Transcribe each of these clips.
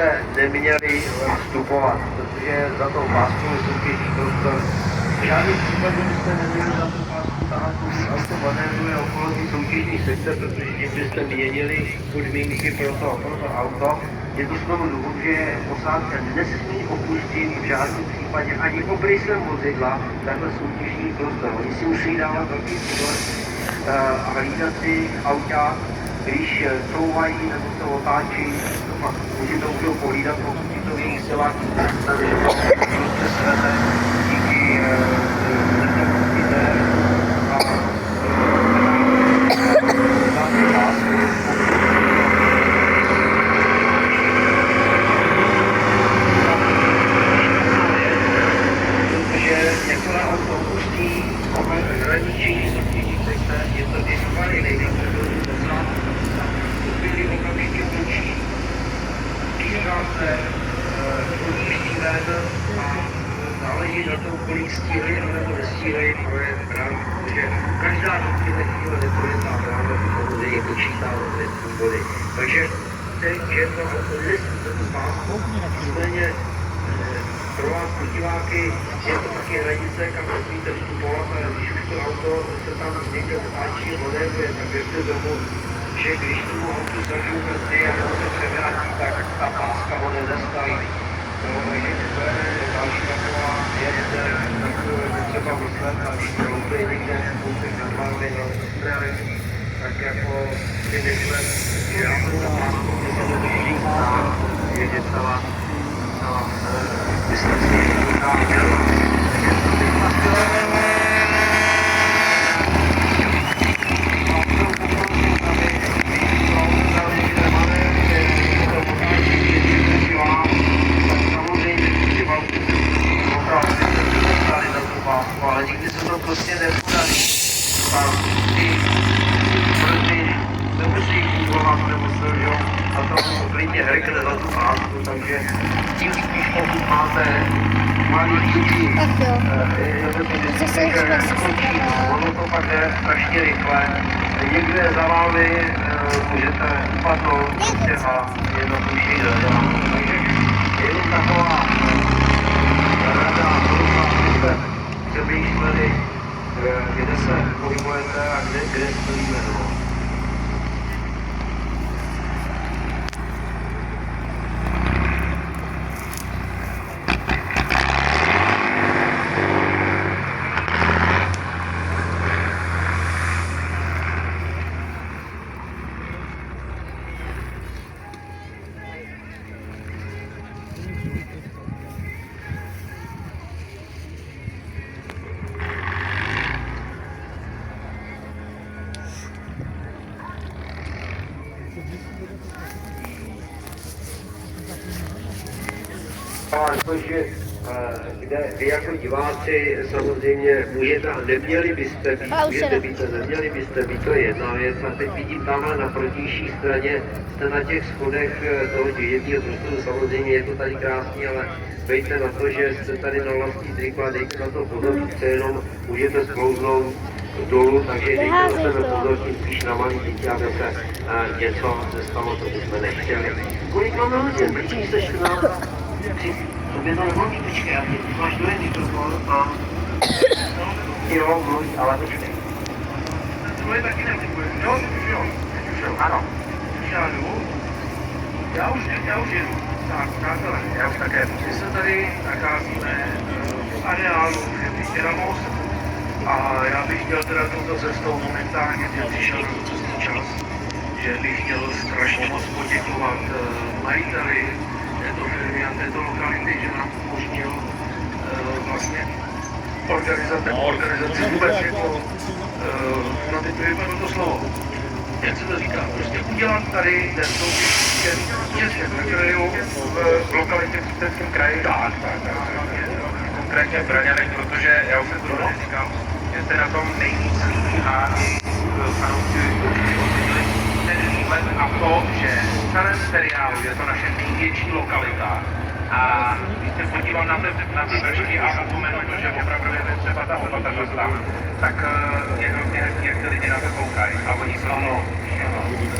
byste neměli vstupovat, protože za to pásku soutěží prostor. V žádném případě byste neměli za to pásku tahat auto manévruje okolo ty soutěžní sekce, protože tím byste měnili podmínky pro to auto. Je to z toho důvodu, že posádka nesmí opustit v žádném případě ani obrysem vozidla takhle soutěžní prostor. Oni si musí dávat velký pozor a hlídat si auta, když couvají nebo se otáčí, to pak můžete můžou pohlídat, pokud si to v jejich silách představit, že prostě svete díky netrpnosti té a protože jakmile auto opustí hraničí soutěží sekce, je to věnovaný nejvíce okamžitě končí. Kývá se odjíždí ven a záleží na tom, kolik stíhají nebo nestíhají projet bran, protože každá do téhle chvíle neprojetá brána samozřejmě počítá do trestní body. Takže že to auto nesmí za tu pásku, nicméně pro vás diváky je to taky hranice, kam nesmíte vstupovat, ale když už to auto se tam někde otáčí manévruje, tak věřte tomu, že když tomu autu zažiju brzdy a nebo se převrátí, tak ta páska ho nezastaví. Takže to je další taková věc, tak třeba myslet a když roupy někde kousek na hlavě na strany, tak jako si myslet, že já jsem ta páska nedrží a je celá myslím si, že to dá dělat. Ale nikdy se to prostě nepodaří. A ty brzdy nemusí fungovat, nemusel, jo, a to klidně hrkne za tu pásku, takže tím spíš pokud máte malý děti, ono to pak jde strašně rychle. Někde za vámi můžete upadnout prostě a jednodušší jde. Takže jenom taková rada, přemýšleli, kde se pohybujete a kde stojíme. Protože kde vy jako diváci samozřejmě můžete a neměli byste být, můžete být a neměli byste být, to je jedna věc. A teď vidím tamhle na protější straně, jste na těch schodech toho dějetního prostoru, samozřejmě je to tady krásný, ale dejte na to, že jste tady na vlastní triku a dejte na to pozor, že jenom můžete sklouznout dolů, takže dejte na sebe pozor, tím spíš na malý děti, aby se něco nestalo, co bychom nechtěli. Kolik máme hodin? Blíží se 14. Tobě to nevolí, počkej, a ty máš druhý mikrofon a jo, mluví, ale počkej. Tvoje taky nefunguje, jo? Už jo, ano. Už já jdu. Já už jedu. Tak, přátelé, já už také. My se tady nacházíme v areálu firmy Ramos a já bych chtěl teda touto cestou momentálně, mě přišel cestný čas, že bych chtěl strašně moc poděkovat majiteli této firmy a této lokality, že nám umožnil vlastně organizaci vůbec jako, na teď vypadlo to slovo. Jak se to říká? Prostě udělat tady ten soutěžní krajů v lokalitě v Ústeckém kraji. Tak. Konkrétně v Braňanech, protože já už jsem to říkal, že jste na tom nejvíc a fanoušci ocenili ten výhled a to, že v celém seriálu je to naše největší lokalita. A když se podívám na ty vršky a opomenu to, že opravdu je třeba ta opatrnost tam, tak jak ty lidi na to koukají a oni jsou to.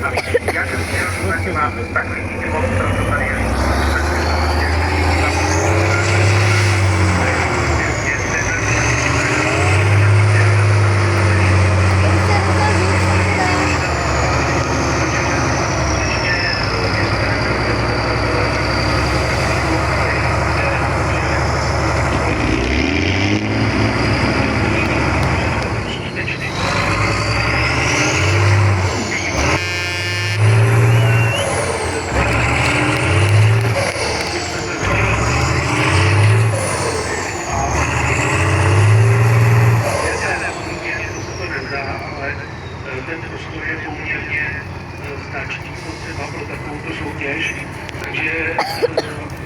A víš, jak se s tím máte takový život, co tady je.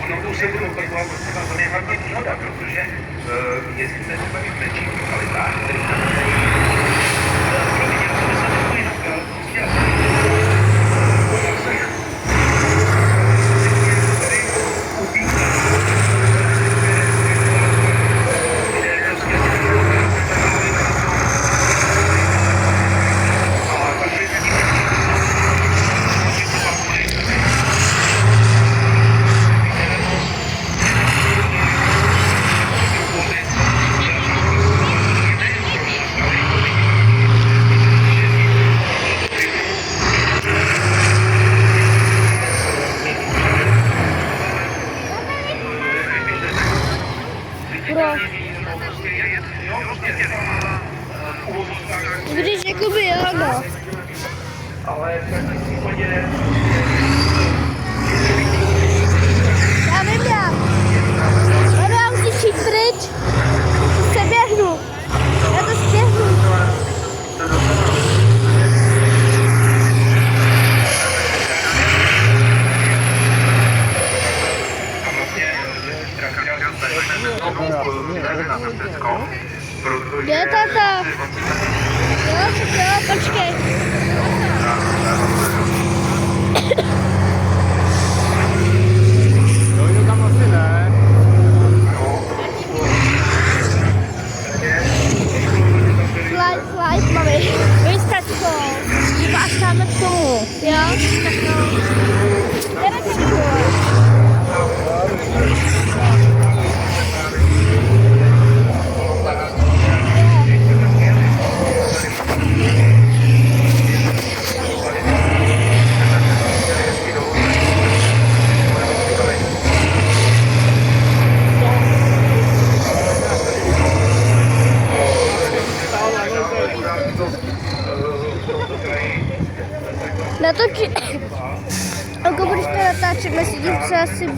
Ono se to opakovat, to je hlavně výhoda, protože jestli se bavím v menších lokalitách, které Když jakoby jo, no. Ale v případě Já vím jak. Já musíš jít pryč. Se běhnu. Já to spěhnu. Kde je táta? Jo, počkej. Dojdu tam asi ne. Slide, mami. Víš, tačko. Jdu až tam k tomu. Jo? Tak no. Jdeme tačko. Natočí. Ako budeš to natáčet, myslím, že asi bude.